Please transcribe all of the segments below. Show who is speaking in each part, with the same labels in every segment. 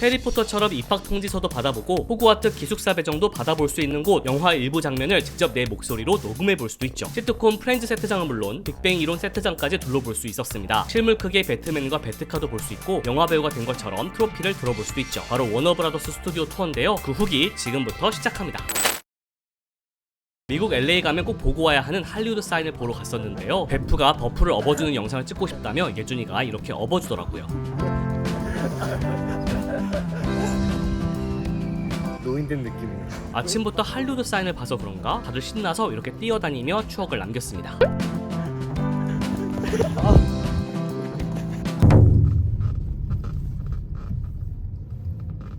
Speaker 1: 해리포터처럼 입학 통지서도 받아보고 호그와트 기숙사 배정도 받아볼 수 있는 곳, 영화 일부 장면을 직접 내 목소리로 녹음해볼 수도 있죠. 시트콤 프렌즈 세트장은 물론 빅뱅 이론 세트장까지 둘러볼 수 있었습니다. 실물 크기의 배트맨과 배트카도 볼 수 있고 영화 배우가 된 것처럼 트로피를 들어볼 수도 있죠. 바로 워너브라더스 스튜디오 투어인데요. 그 후기 지금부터 시작합니다. 미국 LA 가면 꼭 보고 와야 하는 할리우드 사인을 보러 갔었는데요. 베프가 버프를 업어주는 영상을 찍고 싶다며 예준이가 이렇게 업어주더라고요.
Speaker 2: 노인된 느낌이에요.
Speaker 1: 아침부터 할리우드 사인을 봐서 그런가 다들 신나서 이렇게 뛰어다니며 추억을 남겼습니다.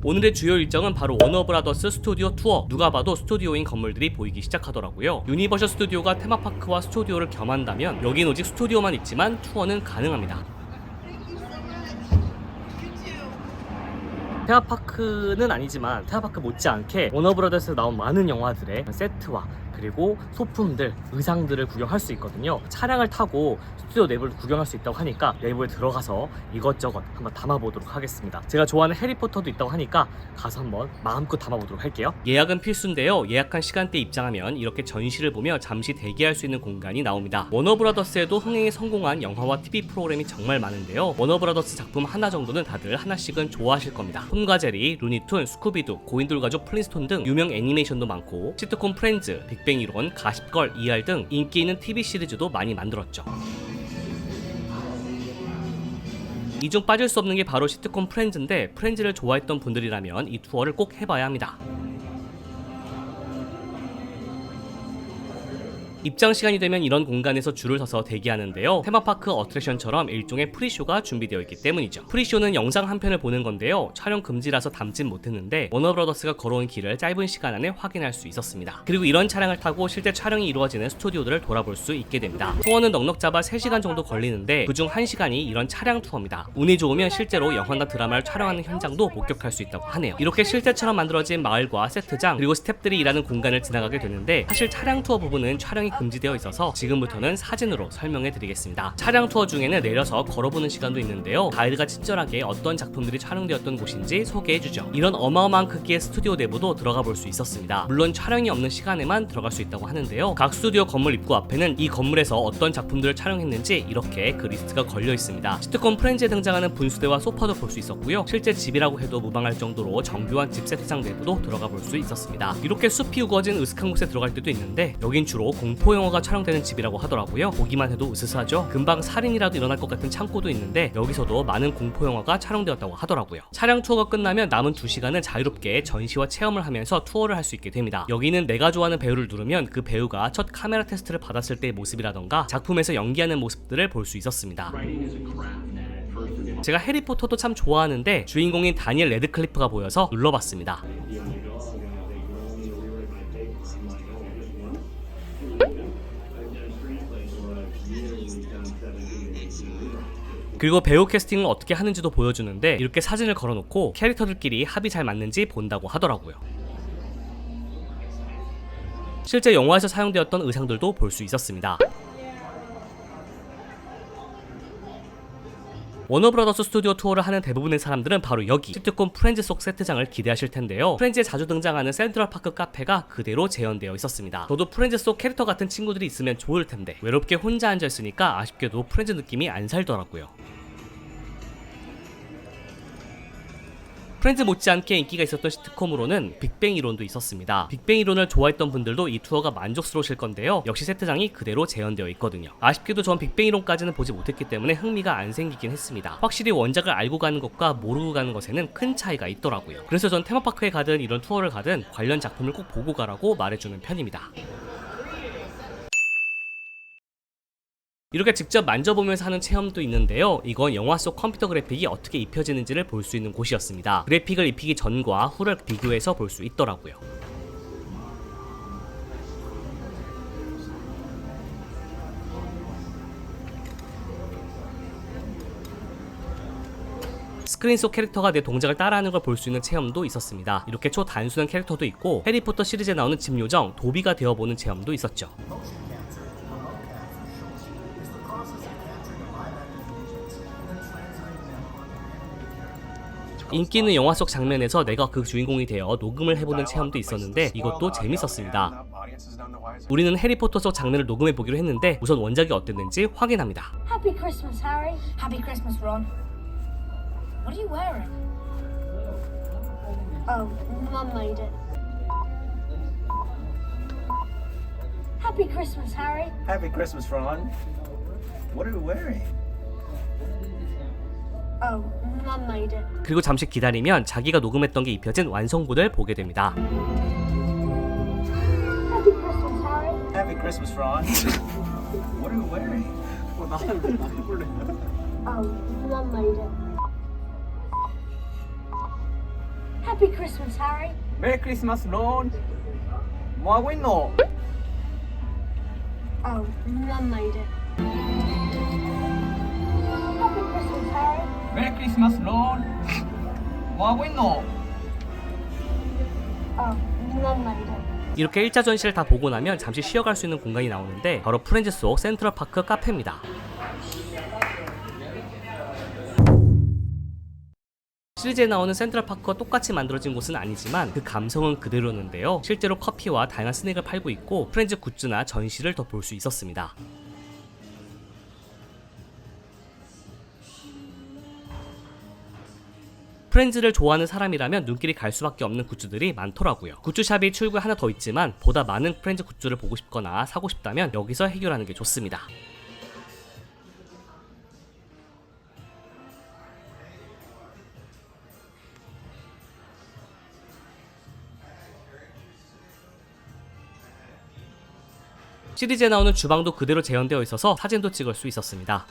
Speaker 1: 오늘의 주요 일정은 바로 워너브라더스 스튜디오 투어. 누가 봐도 스튜디오인 건물들이 보이기 시작하더라고요. 유니버셜 스튜디오가 테마파크와 스튜디오를 겸한다면 여긴 오직 스튜디오만 있지만 투어는 가능합니다. 테마파크는 아니지만 테마파크 못지않게 워너브라더스에서 나온 많은 영화들의 세트와 그리고 소품들, 의상들을 구경할 수 있거든요. 차량을 타고 스튜디오 내부를 구경할 수 있다고 하니까 내부에 들어가서 이것저것 한번 담아보도록 하겠습니다. 제가 좋아하는 해리포터도 있다고 하니까 가서 한번 마음껏 담아보도록 할게요. 예약은 필수인데요. 예약한 시간대에 입장하면 이렇게 전시를 보며 잠시 대기할 수 있는 공간이 나옵니다. 워너브라더스에도 흥행에 성공한 영화와 TV 프로그램이 정말 많은데요. 워너브라더스 작품 하나 정도는 다들 하나씩은 좋아하실 겁니다. 톰과 제리, 루니툰, 스쿠비두, 고인돌 가족 플린스톤 등 유명 애니메이션도 많고 시트콤 프렌즈, 빅뱅 이론, 가십걸, ER 등 인기 있는 TV 시리즈도 많이 만들었죠. 이 중 빠질 수 없는 게 바로 시트콤 프렌즈인데 프렌즈를 좋아했던 분들이라면 이 투어를 꼭 해봐야 합니다. 입장 시간이 되면 이런 공간에서 줄을 서서 대기하는데요. 테마파크 어트랙션처럼 일종의 프리쇼가 준비되어 있기 때문이죠. 프리쇼는 영상 한 편을 보는 건데요. 촬영 금지라서 담진 못했는데 워너브라더스가 걸어온 길을 짧은 시간 안에 확인할 수 있었습니다. 그리고 이런 차량을 타고 실제 촬영이 이루어지는 스튜디오들을 돌아볼 수 있게 됩니다. 투어는 넉넉 잡아 3시간 정도 걸리는데 그중 1시간이 이런 차량 투어입니다. 운이 좋으면 실제로 영화나 드라마를 촬영하는 현장도 목격할 수 있다고 하네요. 이렇게 실제처럼 만들어진 마을과 세트장 그리고 스태프들이 일하는 공간을 지나가게 되는데 사실 차량 투어 부분은 촬영이 금지되어 있어서 지금부터는 사진으로 설명해 드리겠습니다. 차량 투어 중에는 내려서 걸어보는 시간도 있는데요. 가이드가 친절하게 어떤 작품들이 촬영되었던 곳인지 소개해 주죠. 이런 어마어마한 크기의 스튜디오 내부도 들어가 볼 수 있었습니다. 물론 촬영이 없는 시간에만 들어갈 수 있다고 하는데요. 각 스튜디오 건물 입구 앞에는 이 건물에서 어떤 작품들을 촬영했는지 이렇게 그 리스트가 걸려 있습니다. 시트콤 프렌즈에 등장하는 분수대와 소파도 볼 수 있었고요. 실제 집이라고 해도 무방할 정도로 정교한 집 세트장 내부도 들어가 볼 수 있었습니다. 이렇게 숲이 우거진 으슥한 곳에 들어갈 때도 있는데 여긴 주로 공포 영화가 촬영되는 집이라고 하더라고요. 보기만 해도 으스스하죠. 금방 살인이라도 일어날 것 같은 창고도 있는데 여기서도 많은 공포 영화가 촬영되었다고 하더라고요. 차량 투어가 끝나면 남은 2시간은 자유롭게 전시와 체험을 하면서 투어를 할 수 있게 됩니다. 여기는 내가 좋아하는 배우를 누르면 그 배우가 첫 카메라 테스트를 받았을 때의 모습이라던가 작품에서 연기하는 모습들을 볼 수 있었습니다. 제가 해리포터도 참 좋아하는데 주인공인 다니엘 레드클리프가 보여서 눌러봤습니다. 그리고 배우 캐스팅을 어떻게 하는지도 보여주는데 이렇게 사진을 걸어놓고 캐릭터들끼리 합이 잘 맞는지 본다고 하더라고요. 실제 영화에서 사용되었던 의상들도 볼 수 있었습니다. 워너브라더스 스튜디오 투어를 하는 대부분의 사람들은 바로 여기 시트콤 프렌즈 속 세트장을 기대하실 텐데요. 프렌즈에 자주 등장하는 센트럴파크 카페가 그대로 재현되어 있었습니다. 저도 프렌즈 속 캐릭터 같은 친구들이 있으면 좋을 텐데 외롭게 혼자 앉아있으니까 아쉽게도 프렌즈 느낌이 안 살더라고요. 프렌즈 못지않게 인기가 있었던 시트콤으로는 빅뱅 이론도 있었습니다. 빅뱅 이론을 좋아했던 분들도 이 투어가 만족스러우실 건데요. 역시 세트장이 그대로 재현되어 있거든요. 아쉽게도 전 빅뱅 이론까지는 보지 못했기 때문에 흥미가 안 생기긴 했습니다. 확실히 원작을 알고 가는 것과 모르고 가는 것에는 큰 차이가 있더라고요. 그래서 전 테마파크에 가든 이런 투어를 가든 관련 작품을 꼭 보고 가라고 말해주는 편입니다. 이렇게 직접 만져보면서 하는 체험도 있는데요. 이건 영화 속 컴퓨터 그래픽이 어떻게 입혀지는지를 볼 수 있는 곳이었습니다. 그래픽을 입히기 전과 후를 비교해서 볼 수 있더라고요. 스크린 속 캐릭터가 내 동작을 따라하는 걸 볼 수 있는 체험도 있었습니다. 이렇게 초단순한 캐릭터도 있고 해리포터 시리즈에 나오는 집 요정 도비가 되어보는 체험도 있었죠. 인기 있는 영화 속 장면에서 내가 그 주인공이 되어 녹음을 해보는 체험도 있었는데 이것도 재밌었습니다. 우리는 해리포터 속 장면을 녹음해보기로 했는데 우선 원작이 어땠는지 확인합니다.
Speaker 3: Happy Christmas, Harry. Happy Christmas, Ron. What are you wearing? Oh, Mum made it. Happy Christmas, Harry.
Speaker 4: Happy Christmas, Ron. What are you wearing?
Speaker 3: Oh, Mum made it.
Speaker 1: 그리고 잠시 기다리면 자기가 녹음했던 게 입혀진 완성본을 보게 됩니다.
Speaker 3: Happy Christmas, Harry.
Speaker 4: Happy Christmas, Ron. What are you wearing?
Speaker 3: Oh, Mum made it. Happy Christmas, Harry.
Speaker 4: 메리 크리스마스, 론. 뭐 하고 있노?
Speaker 3: Oh, Mum made it. Happy Christmas, Harry.
Speaker 4: 메리 크리스마스, 론. 뭐 하고 있노?
Speaker 3: Oh, Mum made it.
Speaker 1: 이렇게 1차 전시를 다 보고 나면 잠시 쉬어갈 수 있는 공간이 나오는데 바로 프렌즈 속 센트럴파크 카페입니다. 시리즈에 나오는 센트럴파크와 똑같이 만들어진 곳은 아니지만 그 감성은 그대로였는데요. 실제로 커피와 다양한 스낵을 팔고 있고 프렌즈 굿즈나 전시를 더 볼 수 있었습니다. 프렌즈를 좋아하는 사람이라면 눈길이 갈 수밖에 없는 굿즈들이 많더라고요. 굿즈샵이 출구에 하나 더 있지만 보다 많은 프렌즈 굿즈를 보고 싶거나 사고 싶다면 여기서 해결하는 게 좋습니다. 시리즈에 나오는 주방도 그대로 재현되어 있어서 사진도 찍을 수 있었습니다.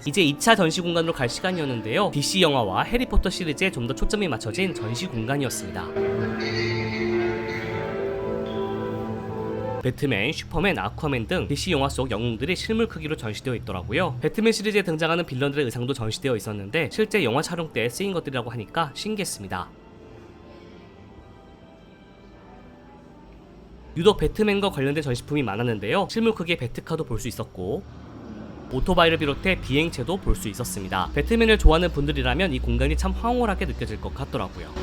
Speaker 1: 이제 2차 전시 공간으로 갈 시간이었는데요. DC 영화와 해리포터 시리즈에 좀 더 초점이 맞춰진 전시 공간이었습니다. 배트맨, 슈퍼맨, 아쿠아맨 등 DC 영화 속 영웅들이 실물 크기로 전시되어 있더라고요. 배트맨 시리즈에 등장하는 빌런들의 의상도 전시되어 있었는데 실제 영화 촬영 때 쓰인 것들이라고 하니까 신기했습니다. 유독 배트맨과 관련된 전시품이 많았는데요. 실물 크기의 배트카도 볼 수 있었고 오토바이를 비롯해 비행체도 볼 수 있었습니다. 배트맨을 좋아하는 분들이라면 이 공간이 참 황홀하게 느껴질 것 같더라고요.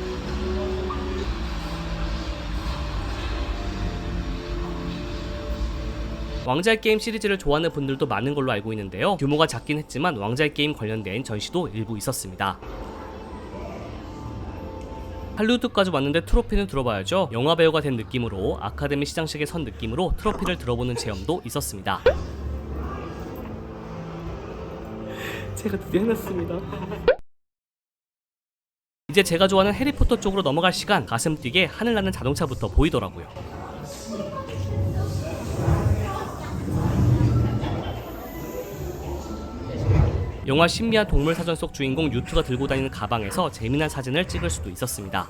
Speaker 1: 왕자의 게임 시리즈를 좋아하는 분들도 많은 걸로 알고 있는데요. 규모가 작긴 했지만 왕자의 게임 관련된 전시도 일부 있었습니다. 할리우드까지 왔는데 트로피는 들어봐야죠. 영화배우가 된 느낌으로 아카데미 시상식에 선 느낌으로 트로피를 들어보는 체험도 있었습니다. 제가 드디어 해냈습니다. 이제 제가 좋아하는 해리포터 쪽으로 넘어갈 시간. 가슴 뛰게 하늘나는 자동차부터 보이더라고요. 영화 신비한 동물 사전 속 주인공 유투가 들고 다니는 가방에서 재미난 사진을 찍을 수도 있었습니다.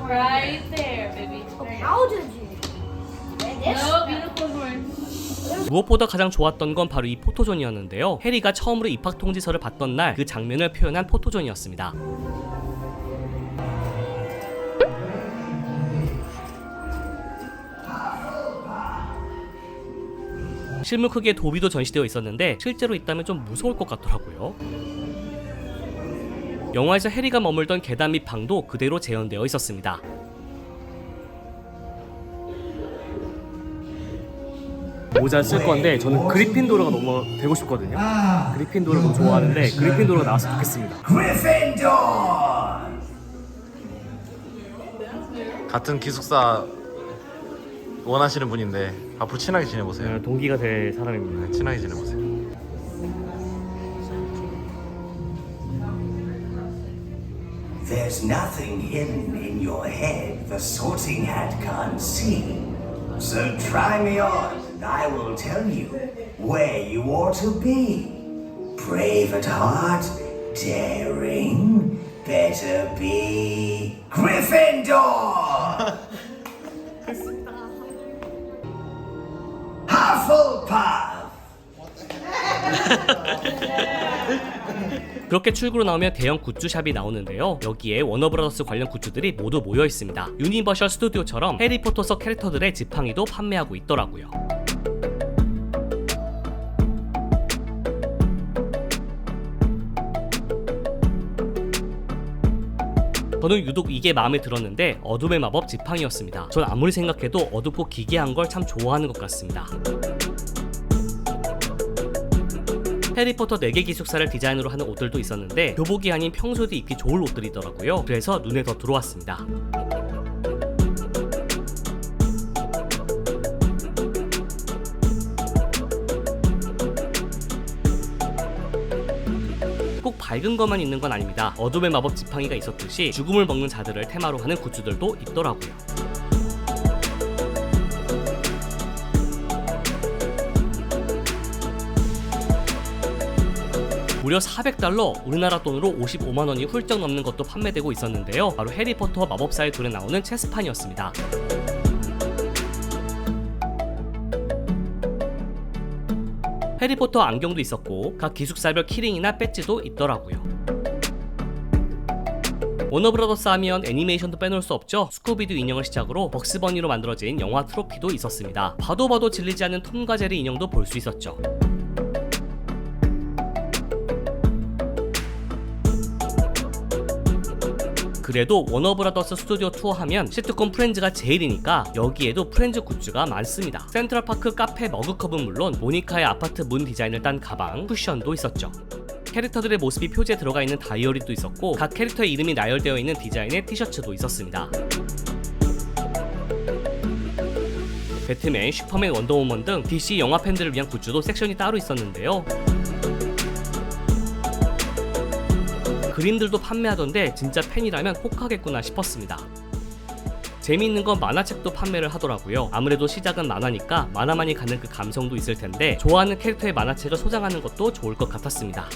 Speaker 5: Right there, baby.
Speaker 3: How did you?
Speaker 5: No, beautiful horn.
Speaker 1: 무엇보다 가장 좋았던 건 바로 이 포토존이었는데요. 해리가 처음으로 입학 통지서를 받던 날 그 장면을 표현한 포토존이었습니다. 실물 크기의 도비도 전시되어 있었는데 실제로 있다면 좀 무서울 것 같더라고요. 영화에서 해리가 머물던 계단 및 방도 그대로 재현되어 있었습니다. 모자 쓸 건데 저는 그리핀도르가 너무 되고 싶거든요. 그리핀도르 너무 좋아하는데 그리핀도르가 나왔으면 좋겠습니다.
Speaker 6: 같은 기숙사 원하시는 분인데 앞으로 친하게 지내보세요.
Speaker 1: 동기가 될 사람입니다.
Speaker 6: 친하게 지내보세요.
Speaker 7: There's nothing hidden in your head the sorting hat can't see. So try me on, and I will tell you where you ought to be. Brave at heart, daring, better be Gryffindor! Hufflepuff!
Speaker 1: 그렇게 출구로 나오면 대형 굿즈샵이 나오는데요. 여기에 워너브라더스 관련 굿즈들이 모두 모여 있습니다. 유니버셜 스튜디오처럼 해리포터석 캐릭터들의 지팡이도 판매하고 있더라고요. 저는 유독 이게 마음에 들었는데 어둠의 마법 지팡이였습니다. 전 아무리 생각해도 어둡고 기괴한 걸 참 좋아하는 것 같습니다. 해리포터 4개 기숙사를 디자인으로 하는 옷들도 있었는데 교복이 아닌 평소에도 입기 좋을 옷들이더라고요. 그래서 눈에 더 들어왔습니다. 꼭 밝은 것만 있는 건 아닙니다. 어둠의 마법 지팡이가 있었듯이 죽음을 먹는 자들을 테마로 하는 굿즈들도 있더라고요. 무려 $400, 우리나라 돈으로 55만원이 훌쩍 넘는 것도 판매되고 있었는데요. 바로 해리포터 마법사의 돌에 나오는 체스판이었습니다. 해리포터 안경도 있었고 각 기숙사별 키링이나 배지도 있더라고요. 워너브라더스 하면 애니메이션도 빼놓을 수 없죠. 스쿠비드 인형을 시작으로 벅스버니로 만들어진 영화 트로피도 있었습니다. 봐도 질리지 않는 톰과 제리 인형도 볼 수 있었죠. 그래도 워너브라더스 스튜디오 투어 하면 시트콤 프렌즈가 제일이니까 여기에도 프렌즈 굿즈가 많습니다. 센트럴파크 카페 머그컵은 물론 모니카의 아파트 문 디자인을 딴 가방, 쿠션도 있었죠. 캐릭터들의 모습이 표지에 들어가 있는 다이어리도 있었고 각 캐릭터의 이름이 나열되어 있는 디자인의 티셔츠도 있었습니다. 배트맨, 슈퍼맨, 원더우먼 등 DC 영화 팬들을 위한 굿즈도 섹션이 따로 있었는데요. 그림들도 판매하던데 진짜 팬이라면 혹하겠구나 싶었습니다. 재미있는 건 만화책도 판매를 하더라고요. 아무래도 시작은 만화니까 만화만이 갖는 그 감성도 있을 텐데 좋아하는 캐릭터의 만화책을 소장하는 것도 좋을 것 같았습니다.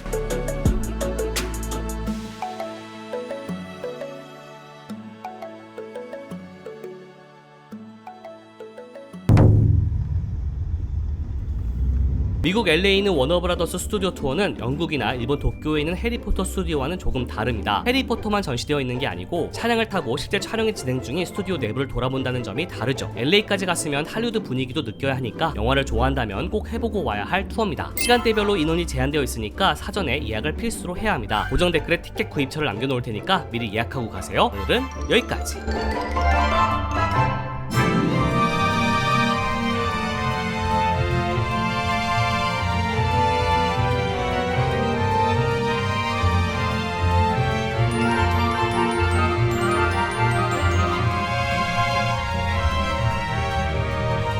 Speaker 1: 미국 LA에 있는 워너브라더스 스튜디오 투어는 영국이나 일본 도쿄에 있는 해리포터 스튜디오와는 조금 다릅니다. 해리포터만 전시되어 있는 게 아니고 차량을 타고 실제 촬영이 진행 중인 스튜디오 내부를 돌아본다는 점이 다르죠. LA까지 갔으면 할리우드 분위기도 느껴야 하니까 영화를 좋아한다면 꼭 해보고 와야 할 투어입니다. 시간대별로 인원이 제한되어 있으니까 사전에 예약을 필수로 해야 합니다. 고정 댓글에 티켓 구입처를 남겨놓을 테니까 미리 예약하고 가세요. 오늘은 여기까지.